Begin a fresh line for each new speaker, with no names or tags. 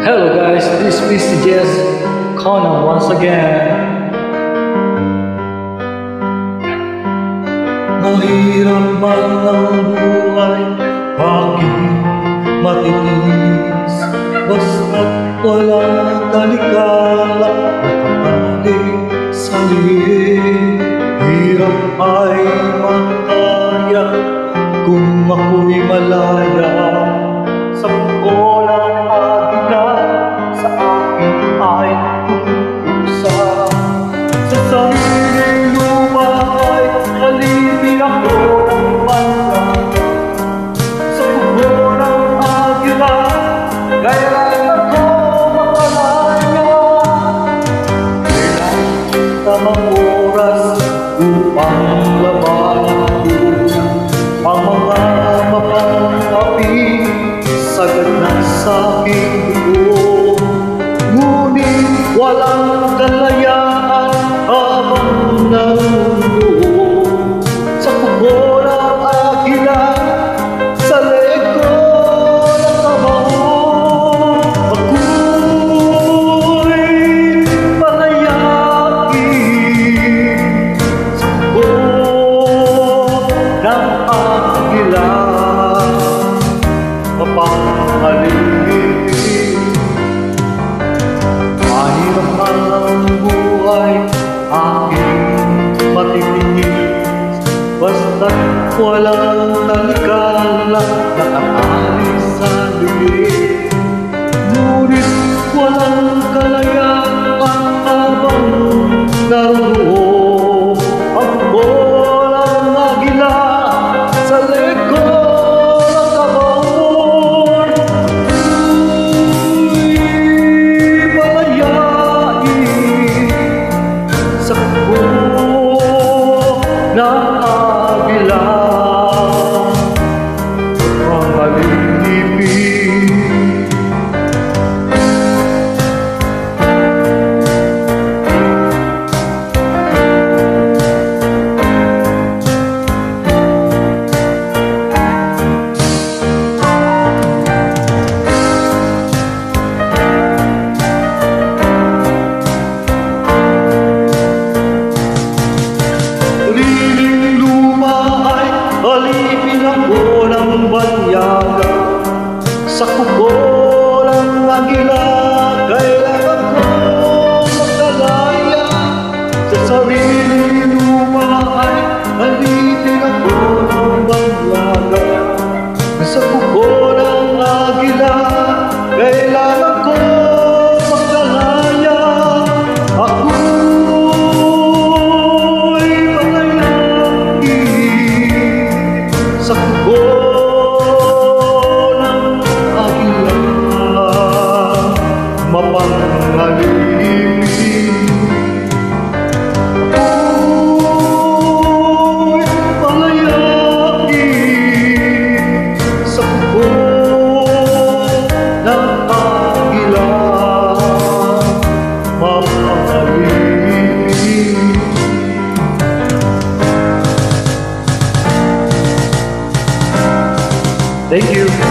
Hello guys, this is Mr. Jess Conan once again.
Mahirap man ang buhay, bakit matitiis? Basta't walang talikala, nakapalik sa liit. Hirap ay makaya kung ako'y malaya. Sa buko ng agila, sa akin ay pupusa. Sa sariling lupaay, alipin ako ng bansa. Sa buko ng agila, kailan ako makalaya. Kailan tamang oras upang labanan ko ang mga mapang-api sagad na sa aking dugo. Ngunit walang kalayaan habang narundo sa kubo ng agila, sa leko ng kabaong. Ako'y palayain sa kubo ng agila. Mapangalipin, mahirap ang buhay, aking matitiis. Basta't walang talikala, nakaalis sa liit. Ngunit walang kalayaan habang naroon ang bolang agila sa leko. Alipin ako ng banyaga sa kubo ng agila, kailan ako makalaya. Sa sariling lupaay, alipin ako ng banyaga sa kubo ng agila, kailan ako makalaya. Ako'y palayain sa kubo ng agila, mapangalipin. Ako'y palayain sa kubo ng agila, mapangalipin.
Thank you.